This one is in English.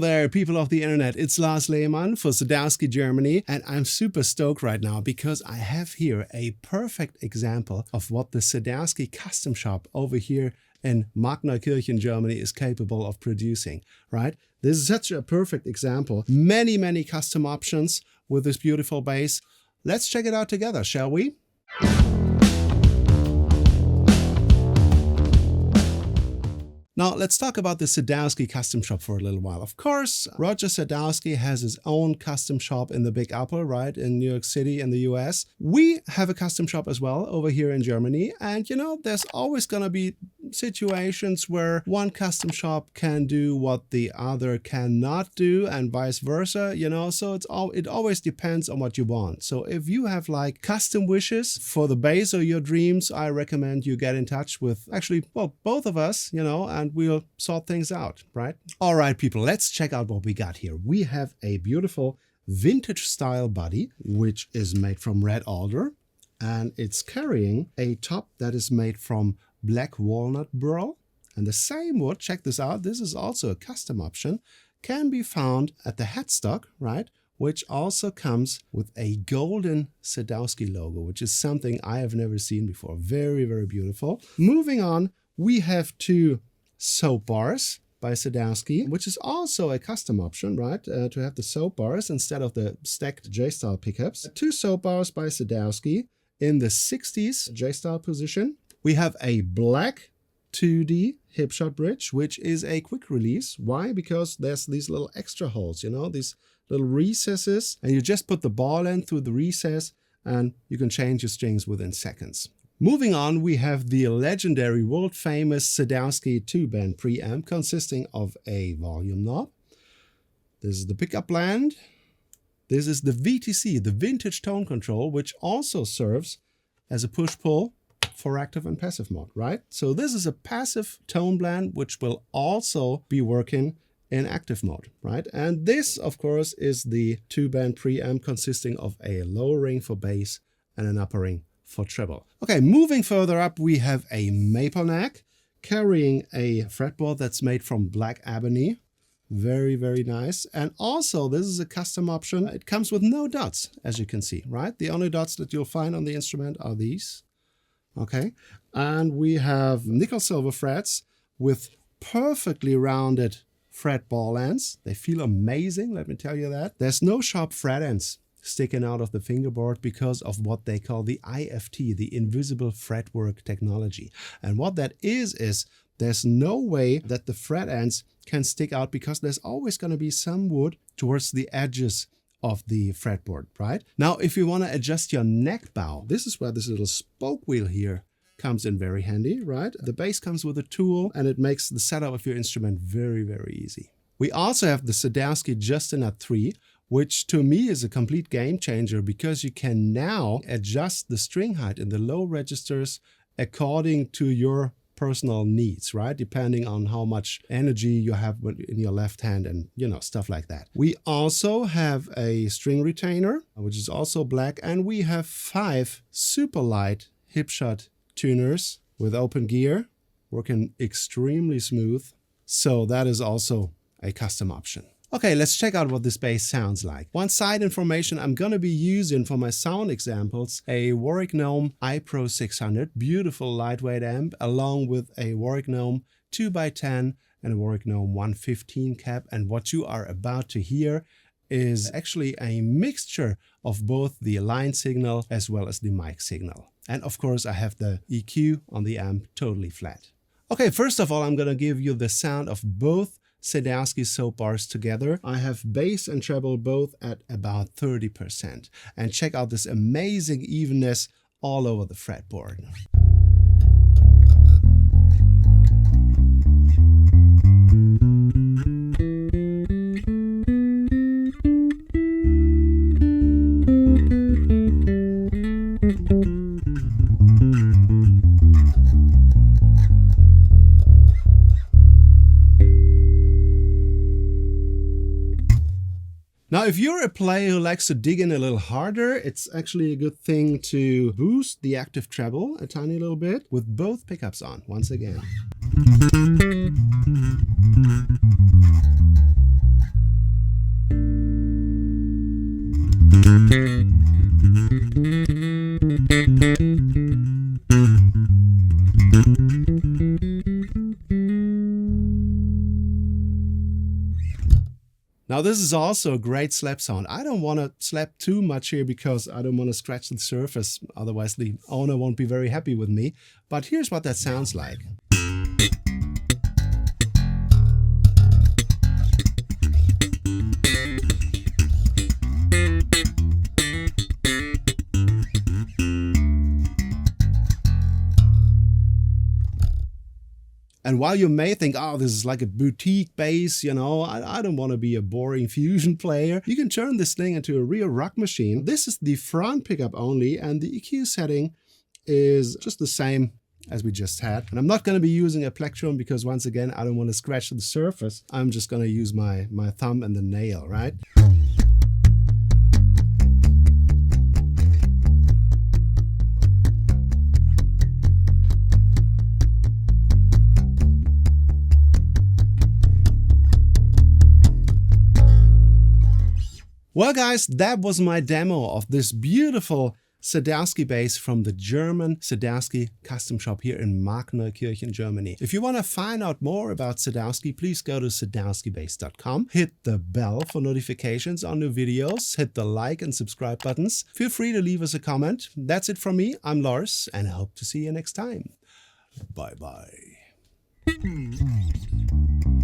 there, people of the internet, it's Lars Lehmann for Sadowsky Germany, and I'm super stoked right now because I have here a perfect example of what the Sadowsky Custom Shop over here in Magneukirchen, Germany is capable of producing, right? This is such a perfect example. Many custom options with this beautiful bass. Let's check it out together, shall we? Now, let's talk about the Sadowsky Custom Shop for a little while. Of course, Roger Sadowsky has his own custom shop in the Big Apple, right, in New York City in the US. We have a custom shop as well over here in Germany. And, you know, there's always going to be situations where one custom shop can do what the other cannot do and vice versa, you know, so it always depends on what you want. So if you have like custom wishes for the bass or your dreams, I recommend you get in touch with actually, well, both of us, you know, and we'll sort things out, right? All right, people, let's check out what we got here. We have a beautiful vintage style body, which is made from red alder, and it's carrying a top that is made from black walnut burl. And the same wood, check this out, this is also a custom option, can be found at the headstock, right? Which also comes with a golden Sadowsky logo, which is something I have never seen before. Very beautiful. Moving on, we have two soap bars by Sadowsky, which is also a custom option, right? To have the soap bars instead of the stacked J-style pickups. Two soap bars by Sadowsky in the 60s J-style position. We have a black 2D Hipshot bridge, which is a quick release. Why? Because there's these little extra holes, you know, these little recesses, and you just put the ball end through the recess and you can change your strings within seconds. Moving on, we have the legendary world-famous Sadowsky 2-band preamp consisting of a volume knob. This is the pickup blend. This is the VTC, the vintage tone control, which also serves as a push-pull for active and passive mode, right? So this is a passive tone blend, which will also be working in active mode, right? And this, of course, is the 2-band preamp consisting of a lower ring for bass and an upper ring for treble. Okay, moving further up, we have a maple neck carrying a fretboard that's made from black ebony. Very nice. And also, this is a custom option. It comes with no dots, as you can see, right? The only dots that you'll find on the instrument are these. Okay, and we have nickel silver frets with perfectly rounded fret ball ends. They feel amazing, let me tell you that. There's no sharp fret ends sticking out of the fingerboard because of what they call the IFT, the invisible fretwork technology. And what that is there's no way that the fret ends can stick out because there's always going to be some wood towards the edges of the fretboard, right? Now, if you want to adjust your neck bow, this is where this little spoke wheel here comes in very handy, right? The bass comes with a tool and it makes the setup of your instrument very easy. We also have the Sadowsky Just-Enough 3, which to me is a complete game changer because you can now adjust the string height in the low registers according to your personal needs, right? Depending on how much energy you have in your left hand and, you know, stuff like that. We also have a string retainer, which is also black, and we have 5 super light Hipshot tuners with open gear, working extremely smooth. So that is also a custom option. Okay, let's check out what this bass sounds like. One side information, I'm going to be using for my sound examples a Warwick Gnome iPro 600, beautiful lightweight amp, along with a Warwick Gnome 2x10 and a Warwick Gnome 115 cap. And what you are about to hear is actually a mixture of both the line signal as well as the mic signal. And of course, I have the EQ on the amp totally flat. Okay, first of all, I'm going to give you the sound of both Sadowsky soap bars together. I have bass and treble both at about 30%. And check out this amazing evenness all over the fretboard. Now, if you're a player who likes to dig in a little harder, it's actually a good thing to boost the active treble a tiny little bit with both pickups on once again. Now this is also a great slap sound. I don't want to slap too much here because I don't want to scratch the surface, otherwise the owner won't be very happy with me. But here's what that sounds like. And while you may think, oh, this is like a boutique bass, you know, I don't want to be a boring fusion player, you can turn this thing into a real rock machine. This is the front pickup only, and the EQ setting is just the same as we just had. And I'm not going to be using a plectrum because, once again, I don't want to scratch the surface. I'm just going to use my thumb and the nail, right? Well guys, that was my demo of this beautiful Sadowsky bass from the German Sadowsky Custom Shop here in Markneukirchen, Germany. If you want to find out more about Sadowsky, please go to sadowskybass.com, hit the bell for notifications on new videos, hit the like and subscribe buttons. Feel free to leave us a comment. That's it from me. I'm Lars, and I hope to see you next time. Bye bye. Mm-hmm.